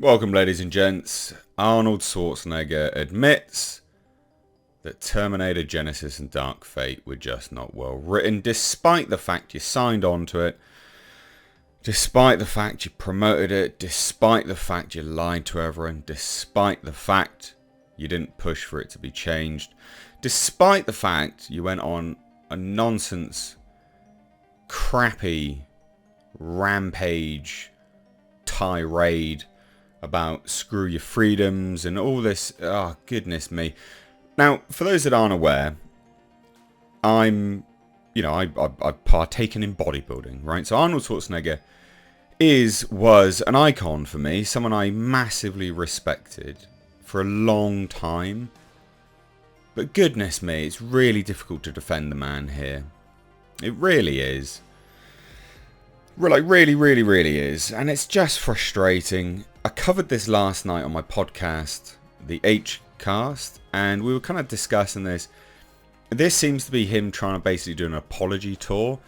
Welcome, ladies and gents. Arnold Schwarzenegger admits that Terminator, Genisys and Dark Fate were just not well written, despite the fact you signed on to it, despite the fact you promoted it, despite the fact you lied to everyone, despite the fact you didn't push for it to be changed, despite the fact you went on a nonsense, crappy rampage tirade about screw your freedoms and all this. Oh, goodness me. Now, for those that aren't aware, I've partaken in bodybuilding, right? So Arnold Schwarzenegger was an icon for me, someone I massively respected for a long time. But goodness me, it's really difficult to defend the man here. It really is. Really is. And it's just frustrating. I covered this last night on my podcast, the H-Cast, and we were kind of discussing this. This seems to be him trying to basically do an apology tour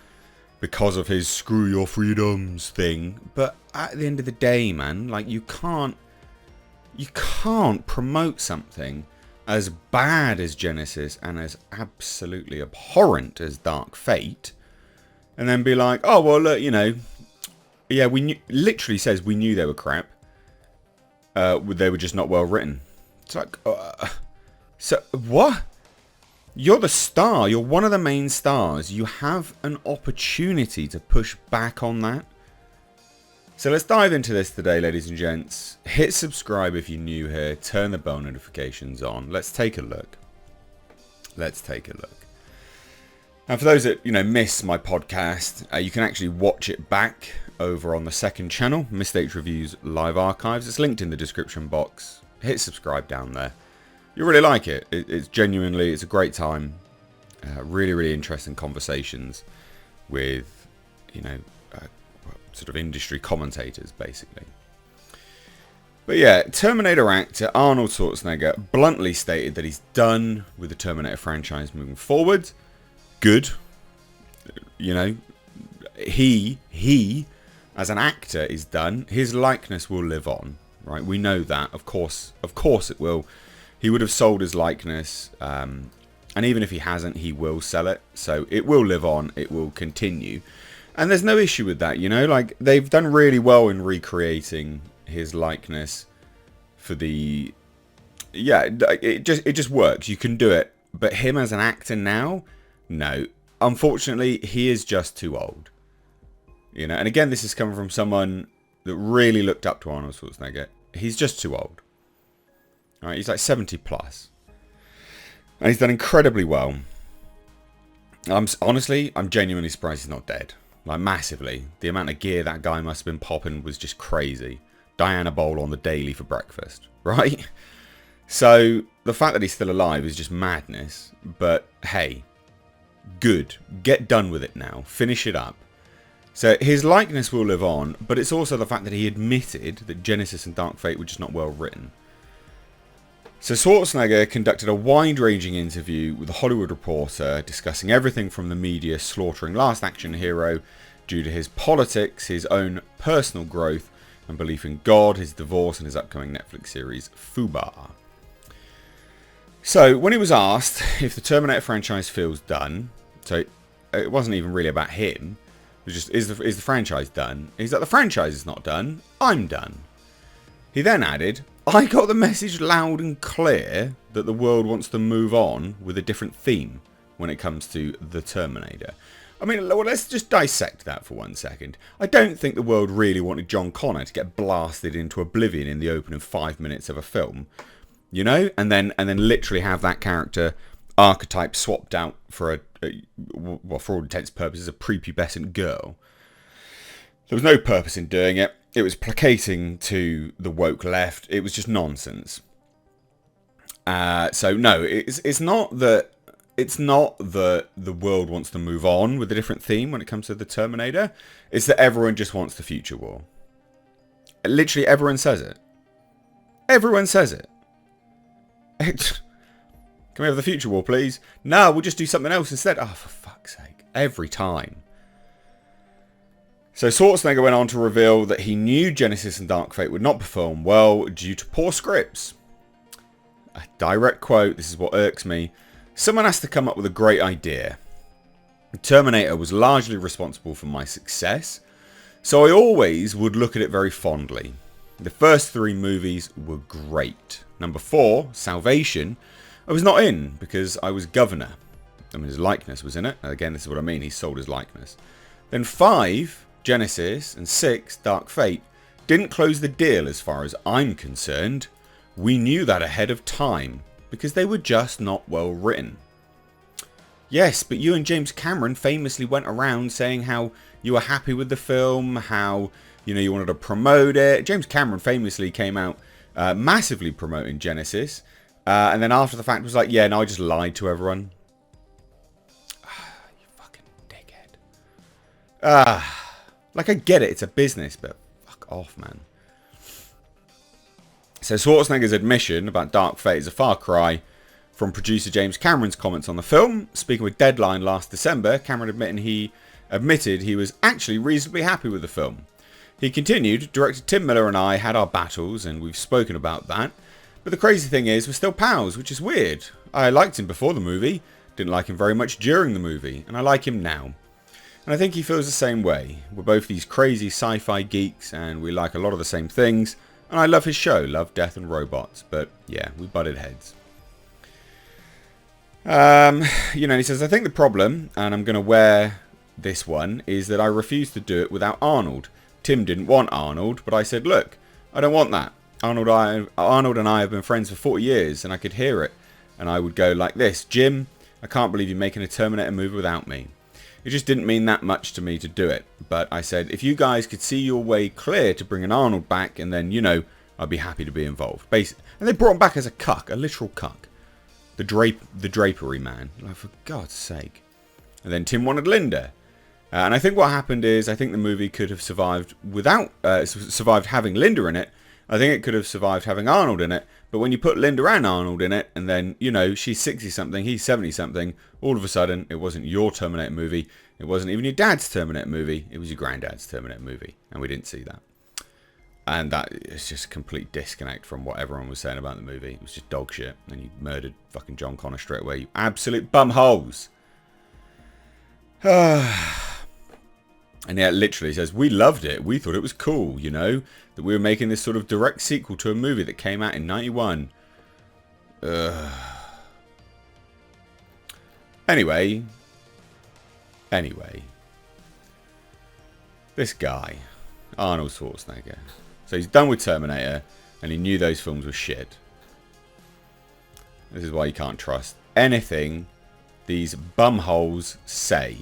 because of his screw your freedoms thing. But at the end of the day, man, like you can't promote something as bad as Genisys and as absolutely abhorrent as Dark Fate and then be like, oh, well, look, yeah, we knew, literally says we knew they were crap. They were just not well written. It's like, so what? You're the star. You're one of the main stars. You have an opportunity to push back on that. So let's dive into this today, ladies and gents. Hit subscribe if you're new here. Turn the bell notifications on. Let's take a look. And for those that miss my podcast, you can actually watch it back over on the second channel, Mistakes Reviews Live Archives. It's linked in the description box. Hit subscribe down there. You'll really like it. It's a great time. Really interesting conversations with, sort of industry commentators, basically. But yeah, Terminator actor Arnold Schwarzenegger bluntly stated that he's done with the Terminator franchise moving forward. Good. He as an actor is done. His likeness will live on, right? We know that. Of course it will. He would have sold his likeness, and even if he hasn't, he will sell it. So it will live on. It will continue. And there's no issue with that, like they've done really well in recreating his likeness for the, it just works. You can do it. But him as an actor now, no. Unfortunately, he is just too old. And again, this is coming from someone that really looked up to Arnold Schwarzenegger. He's just too old. All right, he's like 70 plus. And he's done incredibly well. I'm genuinely surprised he's not dead. Like, massively. The amount of gear that guy must have been popping was just crazy. Diana Bowl on the daily for breakfast, right? So, the fact that he's still alive is just madness. But, hey, good. Get done with it now. Finish it up. So, his likeness will live on, but it's also the fact that he admitted that Genisys and Dark Fate were just not well written. So Schwarzenegger conducted a wide-ranging interview with a Hollywood Reporter discussing everything from the media slaughtering Last Action Hero due to his politics, his own personal growth and belief in God, his divorce and his upcoming Netflix series Fubar. So when he was asked if the Terminator franchise feels done, so it wasn't even really about him, it was just is the franchise done? He's like, the franchise is not done, I'm done. He then added, I got the message loud and clear that the world wants to move on with a different theme when it comes to the Terminator. I mean, well, let's just dissect that for 1 second. I don't think the world really wanted John Connor to get blasted into oblivion in the opening 5 minutes of a film, and then literally have that character archetype swapped out for for all intents and purposes, a prepubescent girl. There was no purpose in doing it. It was placating to the woke left. It was just nonsense. So no, it's not that the world wants to move on with a different theme when it comes to the Terminator. It's that everyone just wants the future war. Literally everyone says it. Everyone says it. Can we have the future war, please? No, we'll just do something else instead. Oh, for fuck's sake. Every time. So Schwarzenegger went on to reveal that he knew Genisys and Dark Fate would not perform well due to poor scripts. A direct quote, this is what irks me. Someone has to come up with a great idea. Terminator was largely responsible for my success, so I always would look at it very fondly. The first 3 movies were great. Number 4, Salvation, I was not in because I was governor. I mean, his likeness was in it. Again, this is what I mean, he sold his likeness. Then 5, Genisys, and 6, Dark Fate, didn't close the deal as far as I'm concerned. We knew that ahead of time because they were just not well written. Yes, but you and James Cameron famously went around saying how you were happy with the film, how you wanted to promote it. James Cameron famously came out massively promoting Genisys, and then after the fact was like, yeah, no, I just lied to everyone. You fucking dickhead. Like, I get it, it's a business, but fuck off, man. So Schwarzenegger's admission about Dark Fate is a far cry from producer James Cameron's comments on the film. Speaking with Deadline last December, Cameron admitted he was actually reasonably happy with the film. He continued, director Tim Miller and I had our battles, and we've spoken about that. But the crazy thing is, we're still pals, which is weird. I liked him before the movie, didn't like him very much during the movie, and I like him now. And I think he feels the same way. We're both these crazy sci-fi geeks, and we like a lot of the same things. And I love his show, Love, Death and Robots. But yeah, we butted heads. He says, I think the problem, and I'm going to wear this one, is that I refused to do it without Arnold. Tim didn't want Arnold, but I said, look, I don't want that. Arnold and I have been friends for 40 years, and I could hear it. And I would go like this, Jim, I can't believe you're making a Terminator movie without me. It just didn't mean that much to me to do it. But I said, if you guys could see your way clear to bringing Arnold back, and then, I'd be happy to be involved. Basically. And they brought him back as a cuck, a literal cuck. The drapery man. Like, for God's sake. And then Tim wanted Linda. And I think what happened is, I think the movie could have survived without, survived having Linda in it. I think it could have survived having Arnold in it. But when you put Linda and Arnold in it, and then, she's 60-something, he's 70-something, all of a sudden, it wasn't your Terminator movie. It wasn't even your dad's Terminator movie. It was your granddad's Terminator movie. And we didn't see that. And that is just a complete disconnect from what everyone was saying about the movie. It was just dog shit. And you murdered fucking John Connor straight away. You absolute bumholes. And yeah, literally says, we loved it. We thought it was cool, that we were making this sort of direct sequel to a movie that came out in 91. Anyway. This guy, Arnold Schwarzenegger. So he's done with Terminator, and he knew those films were shit. This is why you can't trust anything these bumholes say.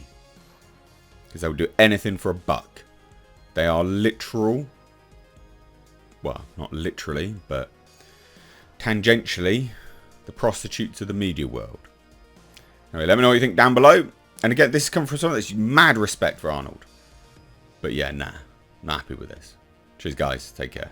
Because they will do anything for a buck. They are literal. Well, not literally, but tangentially, the prostitutes of the media world. Anyway, let me know what you think down below. And again, this is coming from someone that's mad respect for Arnold. But yeah, nah. Not happy with this. Cheers, guys. Take care.